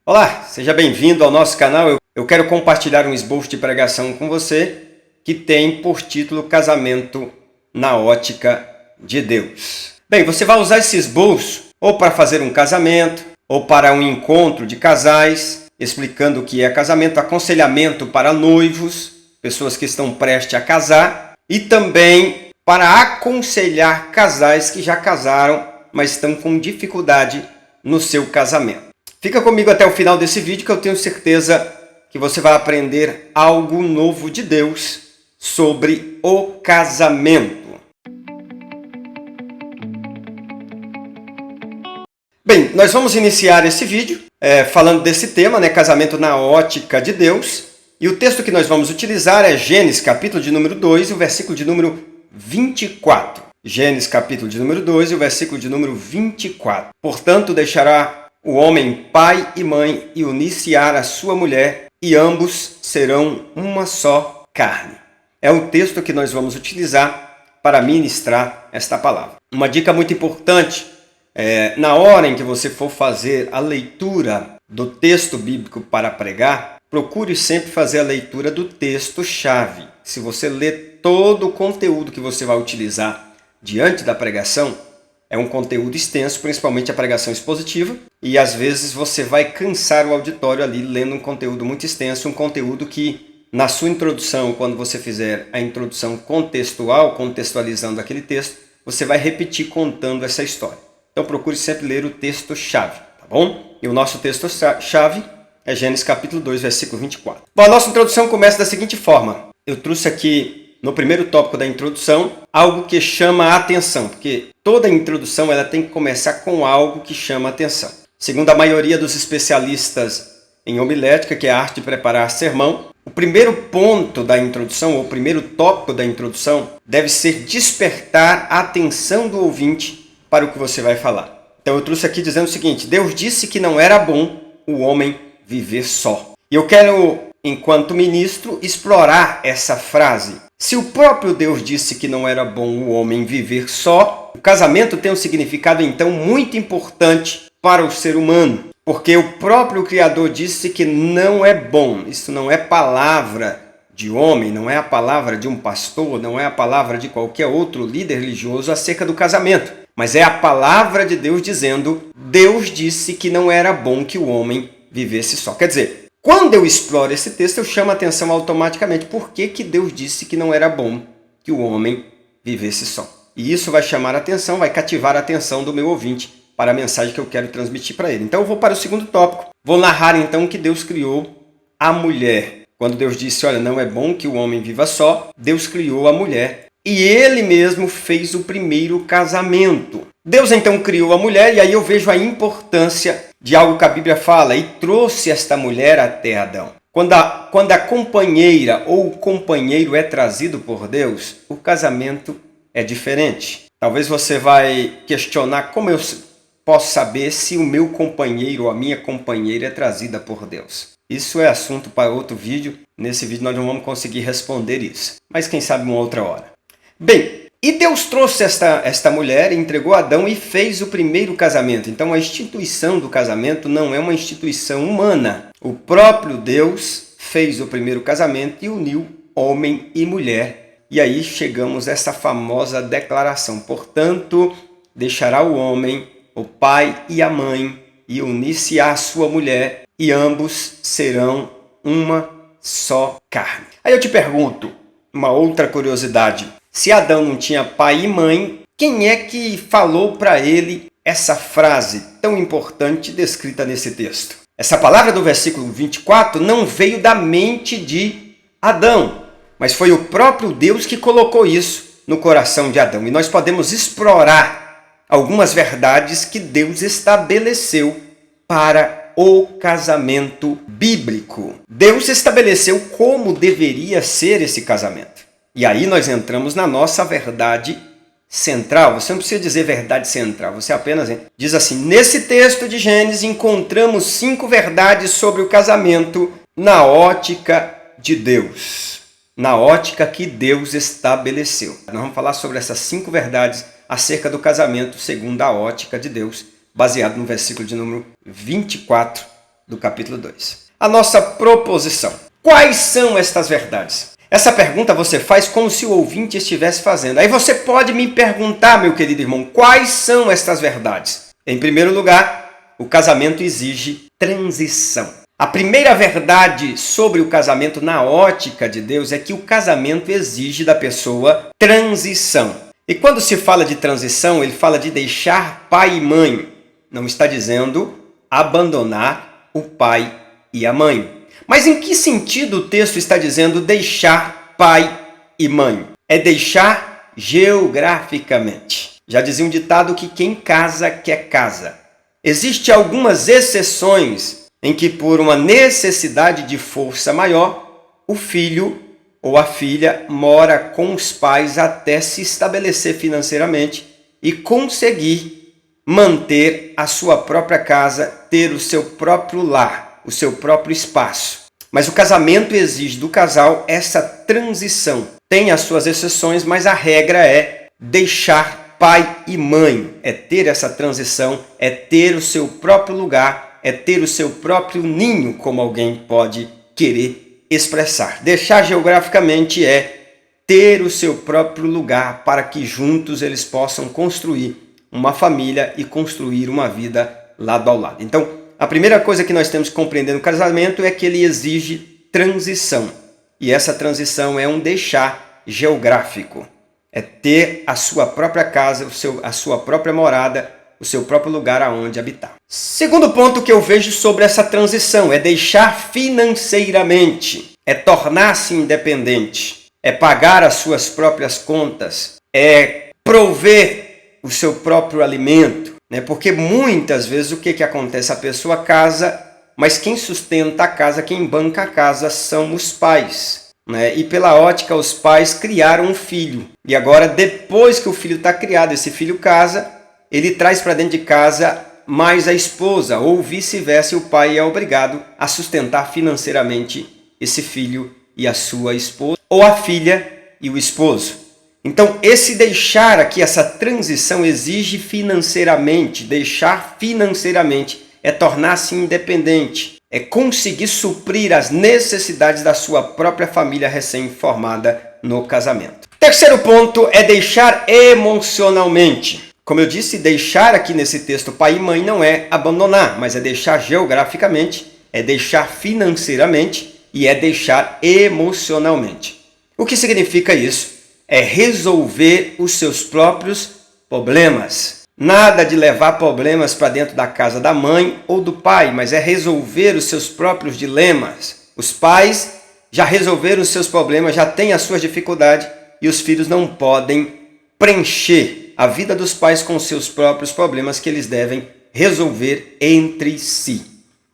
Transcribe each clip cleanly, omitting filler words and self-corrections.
Olá, seja bem-vindo ao nosso canal. Eu quero compartilhar um esboço de pregação com você que tem por título Casamento na Ótica de Deus. Bem, você vai usar esse esboço ou para fazer um casamento ou para um encontro de casais, explicando o que é casamento, aconselhamento para noivos, pessoas que estão prestes a casar, e também para aconselhar casais que já casaram, mas estão com dificuldade no seu casamento. Fica comigo até o final desse vídeo que eu tenho certeza que você vai aprender algo novo de Deus sobre o casamento. Bem, nós vamos iniciar esse vídeo falando desse tema, casamento na ótica de Deus. E o texto que nós vamos utilizar é Gênesis, capítulo de número 2, e o versículo de número 24. Gênesis, capítulo de número 2, e o versículo de número 24. Portanto, deixará o homem pai e mãe e unir-se à sua mulher, e ambos serão uma só carne. É o texto que nós vamos utilizar para ministrar esta palavra. Uma dica muito importante, na hora em que você for fazer a leitura do texto bíblico para pregar, procure sempre fazer a leitura do texto-chave. Se você ler todo o conteúdo que você vai utilizar diante da pregação, é um conteúdo extenso, principalmente a pregação expositiva, e às vezes você vai cansar o auditório ali lendo um conteúdo muito extenso, um conteúdo que na sua introdução, quando você fizer a introdução contextual, contextualizando aquele texto, você vai repetir contando essa história. Então procure sempre ler o texto-chave, tá bom? E o nosso texto-chave é Gênesis capítulo 2, versículo 24. Bom, a nossa introdução começa da seguinte forma. Eu trouxe aqui no primeiro tópico da introdução algo que chama a atenção, porque toda introdução ela tem que começar com algo que chama a atenção. Segundo a maioria dos especialistas em homilética, que é a arte de preparar sermão, o primeiro ponto da introdução, ou o primeiro tópico da introdução, deve ser despertar a atenção do ouvinte para o que você vai falar. Então eu trouxe aqui dizendo o seguinte: Deus disse que não era bom o homem viver só. E eu quero, enquanto ministro, explorar essa frase. Se o próprio Deus disse que não era bom o homem viver só, o casamento tem um significado então muito importante para o ser humano, porque o próprio Criador disse que não é bom. Isso não é palavra de homem, não é a palavra de um pastor, não é a palavra de qualquer outro líder religioso acerca do casamento, mas é a palavra de Deus dizendo: Deus disse que não era bom que o homem vivesse só. Quer dizer, quando eu exploro esse texto, eu chamo a atenção automaticamente. Por que Deus disse que não era bom que o homem vivesse só? E isso vai chamar a atenção, vai cativar a atenção do meu ouvinte para a mensagem que eu quero transmitir para ele. Então eu vou para o segundo tópico. Vou narrar então que Deus criou a mulher. Quando Deus disse, olha, não é bom que o homem viva só, Deus criou a mulher. E ele mesmo fez o primeiro casamento. Deus então criou a mulher, e aí eu vejo a importância de algo que a Bíblia fala: e trouxe esta mulher até Adão. Quando a companheira ou o companheiro é trazido por Deus, o casamento é diferente. Talvez você vai questionar: como eu posso saber se o meu companheiro ou a minha companheira é trazida por Deus? Isso é assunto para outro vídeo. Nesse vídeo nós não vamos conseguir responder isso, mas quem sabe uma outra hora. Bem, e Deus trouxe esta mulher, entregou a Adão e fez o primeiro casamento. Então a instituição do casamento não é uma instituição humana. O próprio Deus fez o primeiro casamento e uniu homem e mulher. E aí chegamos a essa famosa declaração: portanto, deixará o homem, o pai e a mãe, e unir-se à sua mulher, e ambos serão uma só carne. Aí eu te pergunto, uma outra curiosidade: se Adão não tinha pai e mãe, quem é que falou para ele essa frase tão importante descrita nesse texto? Essa palavra do versículo 24 não veio da mente de Adão, mas foi o próprio Deus que colocou isso no coração de Adão. E nós podemos explorar algumas verdades que Deus estabeleceu para o casamento bíblico. Deus estabeleceu como deveria ser esse casamento. E aí nós entramos na nossa verdade central. Você não precisa dizer verdade central, você apenas diz assim: nesse texto de Gênesis encontramos 5 verdades sobre o casamento na ótica de Deus. Na ótica que Deus estabeleceu. Nós vamos falar sobre essas 5 verdades acerca do casamento segundo a ótica de Deus, baseado no versículo de número 24 do capítulo 2. A nossa proposição. Quais são estas verdades? Essa pergunta você faz como se o ouvinte estivesse fazendo. Aí você pode me perguntar, meu querido irmão, quais são estas verdades? Em primeiro lugar, o casamento exige transição. A primeira verdade sobre o casamento na ótica de Deus é que o casamento exige da pessoa transição. E quando se fala de transição, ele fala de deixar pai e mãe. Não está dizendo abandonar o pai e a mãe. Mas em que sentido o texto está dizendo deixar pai e mãe? É deixar geograficamente. Já dizia um ditado que quem casa quer casa. Existem algumas exceções em que, por uma necessidade de força maior, o filho ou a filha mora com os pais até se estabelecer financeiramente e conseguir manter a sua própria casa, ter o seu próprio lar, o seu próprio espaço. Mas o casamento exige do casal essa transição. Tem as suas exceções, mas a regra é deixar pai e mãe. É ter essa transição, é ter o seu próprio lugar, é ter o seu próprio ninho, como alguém pode querer expressar. Deixar geograficamente é ter o seu próprio lugar para que juntos eles possam construir uma família e construir uma vida lado ao lado. Então, a primeira coisa que nós temos que compreender no casamento é que ele exige transição. E essa transição é um deixar geográfico. É ter a sua própria casa, a sua própria morada, o seu próprio lugar aonde habitar. Segundo ponto que eu vejo sobre essa transição é deixar financeiramente. É tornar-se independente. É pagar as suas próprias contas. É prover o seu próprio alimento. Porque muitas vezes o que acontece? A pessoa casa, mas quem sustenta a casa, quem banca a casa são os pais. E pela ótica, os pais criaram um filho. E agora, depois que o filho está criado, esse filho casa, ele traz para dentro de casa mais a esposa, ou vice-versa, e o pai é obrigado a sustentar financeiramente esse filho e a sua esposa, ou a filha e o esposo. Então, esse deixar aqui, essa transição exige financeiramente. Deixar financeiramente é tornar-se independente, é conseguir suprir as necessidades da sua própria família recém-formada no casamento. Terceiro ponto é deixar emocionalmente. Como eu disse, deixar aqui nesse texto pai e mãe não é abandonar, mas é deixar geograficamente, é deixar financeiramente e é deixar emocionalmente. O que significa isso? É resolver os seus próprios problemas. Nada de levar problemas para dentro da casa da mãe ou do pai, mas é resolver os seus próprios dilemas. Os pais já resolveram os seus problemas, já têm as suas dificuldades e os filhos não podem preencher a vida dos pais com os seus próprios problemas que eles devem resolver entre si.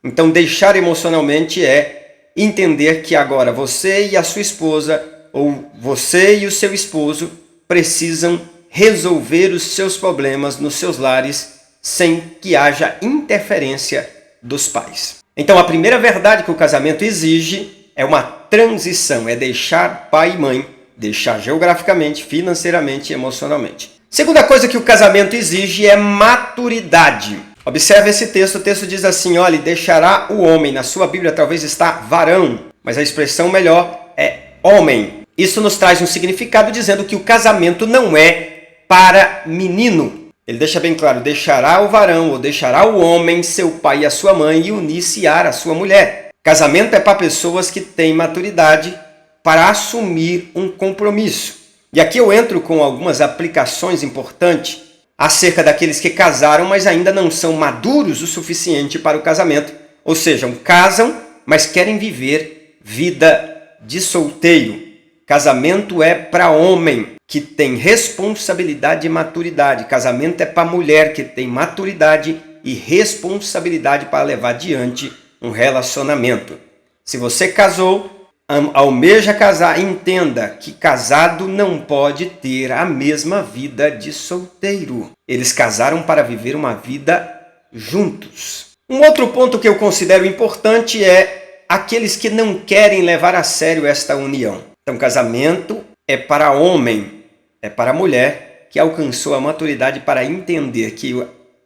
Então, deixar emocionalmente é entender que agora você e a sua esposa ou você e o seu esposo precisam resolver os seus problemas nos seus lares sem que haja interferência dos pais. Então, a primeira verdade que o casamento exige é uma transição, é deixar pai e mãe, deixar geograficamente, financeiramente e emocionalmente. Segunda coisa que o casamento exige é maturidade. Observe esse texto, o texto diz assim, olha, deixará o homem, na sua Bíblia talvez está varão, mas a expressão melhor é homem. Isso nos traz um significado dizendo que o casamento não é para menino. Ele deixa bem claro, deixará o varão ou deixará o homem, seu pai e a sua mãe e unir-se-á a sua mulher. Casamento é para pessoas que têm maturidade para assumir um compromisso. E aqui eu entro com algumas aplicações importantes acerca daqueles que casaram, mas ainda não são maduros o suficiente para o casamento. Ou seja, casam, mas querem viver vida de solteiro. Casamento é para homem que tem responsabilidade e maturidade. Casamento é para mulher que tem maturidade e responsabilidade para levar adiante um relacionamento. Se você casou, almeja casar, entenda que casado não pode ter a mesma vida de solteiro. Eles casaram para viver uma vida juntos. Um outro ponto que eu considero importante é aqueles que não querem levar a sério esta união. Então, casamento é para homem, é para mulher que alcançou a maturidade para entender que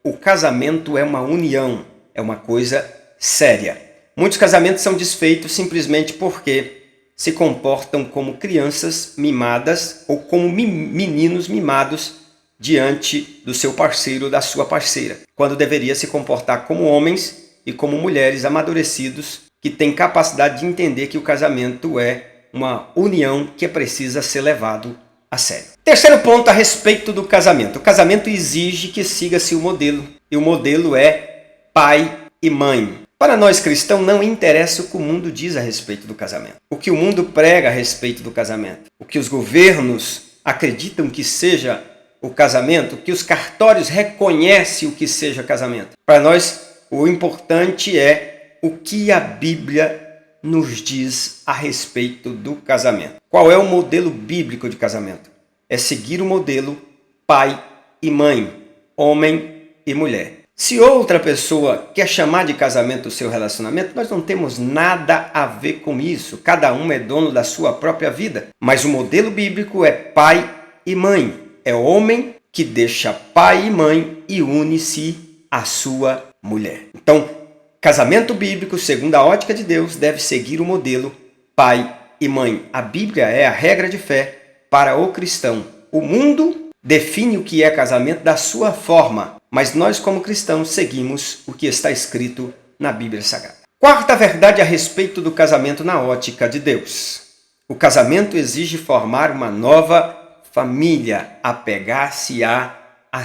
o casamento é uma união, é uma coisa séria. Muitos casamentos são desfeitos simplesmente porque se comportam como crianças mimadas ou como meninos mimados diante do seu parceiro ou da sua parceira, quando deveria se comportar como homens e como mulheres amadurecidos que têm capacidade de entender que o casamento é uma união que precisa ser levado a sério. Terceiro ponto a respeito do casamento. O casamento exige que siga-se o modelo, e o modelo é pai e mãe. Para nós cristãos, não interessa o que o mundo diz a respeito do casamento, o que o mundo prega a respeito do casamento, o que os governos acreditam que seja o casamento, o que os cartórios reconhecem o que seja casamento. Para nós, o importante é o que a Bíblia nos diz a respeito do casamento. Qual é o modelo bíblico de casamento? É seguir o modelo pai e mãe, homem e mulher. Se outra pessoa quer chamar de casamento o seu relacionamento, nós não temos nada a ver com isso. Cada um é dono da sua própria vida. Mas o modelo bíblico é pai e mãe. É homem que deixa pai e mãe e une-se à sua mulher. Então, casamento bíblico, segundo a ótica de Deus, deve seguir o modelo pai e mãe. A Bíblia é a regra de fé para o cristão. O mundo define o que é casamento da sua forma, mas nós, como cristãos, seguimos o que está escrito na Bíblia Sagrada. Quarta verdade a respeito do casamento na ótica de Deus. O casamento exige formar uma nova família, apegar-se à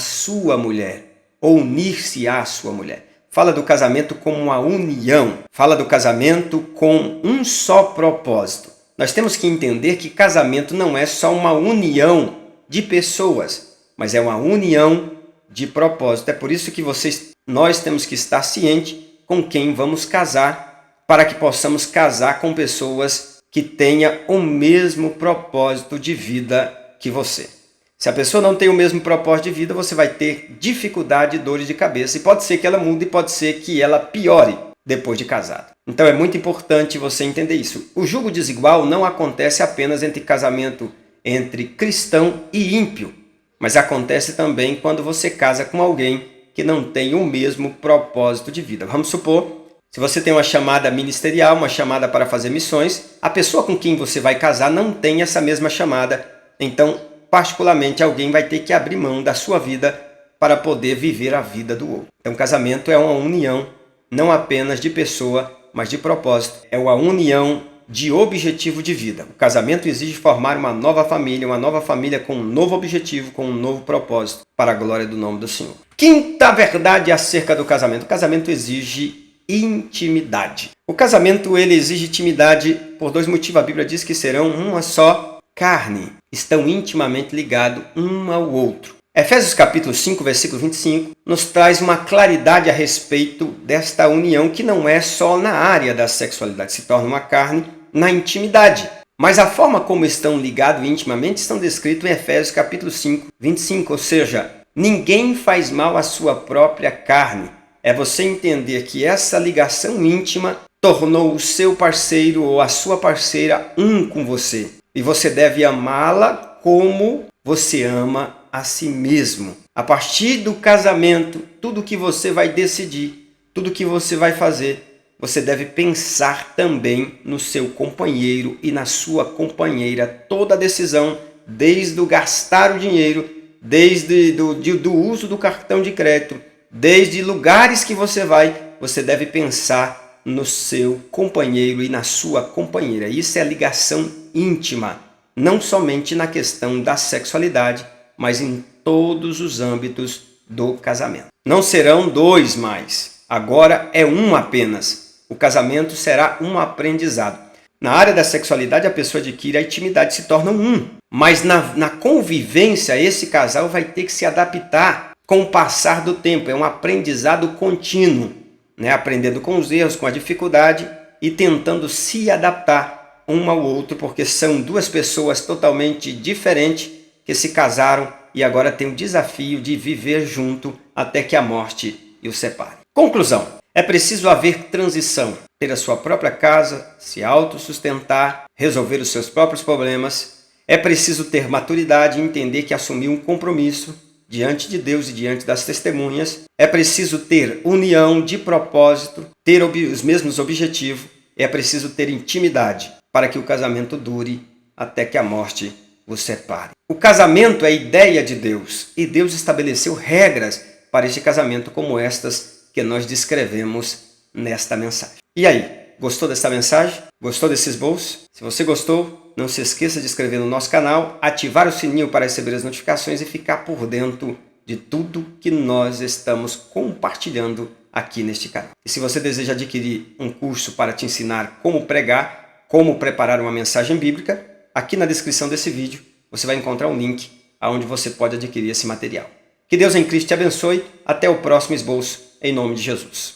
sua mulher, ou unir-se à sua mulher. Fala do casamento como uma união, fala do casamento com um só propósito. Nós temos que entender que casamento não é só uma união de pessoas, mas é uma união de propósito. É por isso que nós temos que estar cientes com quem vamos casar, para que possamos casar com pessoas que tenham o mesmo propósito de vida que você. Se a pessoa não tem o mesmo propósito de vida, você vai ter dificuldade e dores de cabeça. E pode ser que ela mude e pode ser que ela piore depois de casado. Então é muito importante você entender isso. O julgo desigual não acontece apenas entre casamento entre cristão e ímpio, mas acontece também quando você casa com alguém que não tem o mesmo propósito de vida. Vamos supor, se você tem uma chamada ministerial, uma chamada para fazer missões, a pessoa com quem você vai casar não tem essa mesma chamada, então particularmente alguém vai ter que abrir mão da sua vida para poder viver a vida do outro. Então casamento é uma união não apenas de pessoa, mas de propósito. É uma união de objetivo de vida. O casamento exige formar uma nova família com um novo objetivo, com um novo propósito, para a glória do nome do Senhor. Quinta verdade acerca do casamento. O casamento exige intimidade. O casamento ele exige intimidade por dois motivos. A Bíblia diz que serão uma só carne. Estão intimamente ligados um ao outro. Efésios capítulo 5, versículo 25, nos traz uma claridade a respeito desta união que não é só na área da sexualidade, se torna uma carne na intimidade. Mas a forma como estão ligados intimamente estão descritos em Efésios capítulo 5, 25, ou seja, ninguém faz mal à sua própria carne. É você entender que essa ligação íntima tornou o seu parceiro ou a sua parceira um com você. E você deve amá-la como você ama a si mesmo. A partir do casamento, tudo que você vai decidir, tudo que você vai fazer, você deve pensar também no seu companheiro e na sua companheira. Toda decisão, desde o gastar o dinheiro, desde do uso do cartão de crédito, desde lugares que você vai, você deve pensar no seu companheiro e na sua companheira. Isso é ligação íntima, não somente na questão da sexualidade, mas em todos os âmbitos do casamento. Não serão dois mais, agora é um apenas. O casamento será um aprendizado. Na área da sexualidade, a pessoa adquire a intimidade, se torna um. Mas na convivência, esse casal vai ter que se adaptar com o passar do tempo. É um aprendizado contínuo, né? Aprendendo com os erros, com a dificuldade e tentando se adaptar um ao outro, porque são duas pessoas totalmente diferentes que se casaram e agora tem o desafio de viver junto até que a morte os separe. Conclusão: é preciso haver transição, ter a sua própria casa, se autossustentar, resolver os seus próprios problemas. É preciso ter maturidade e entender que assumir um compromisso diante de Deus e diante das testemunhas, é preciso ter união de propósito, ter os mesmos objetivos, é preciso ter intimidade para que o casamento dure até que a morte os separe. O casamento é a ideia de Deus e Deus estabeleceu regras para este casamento como estas que nós descrevemos nesta mensagem. E aí, gostou desta mensagem? Gostou desse esboço? Se você gostou, não se esqueça de inscrever no nosso canal, ativar o sininho para receber as notificações e ficar por dentro de tudo que nós estamos compartilhando aqui neste canal. E se você deseja adquirir um curso para te ensinar como pregar, como preparar uma mensagem bíblica, aqui na descrição desse vídeo você vai encontrar um link onde você pode adquirir esse material. Que Deus em Cristo te abençoe. Até o próximo esboço, em nome de Jesus.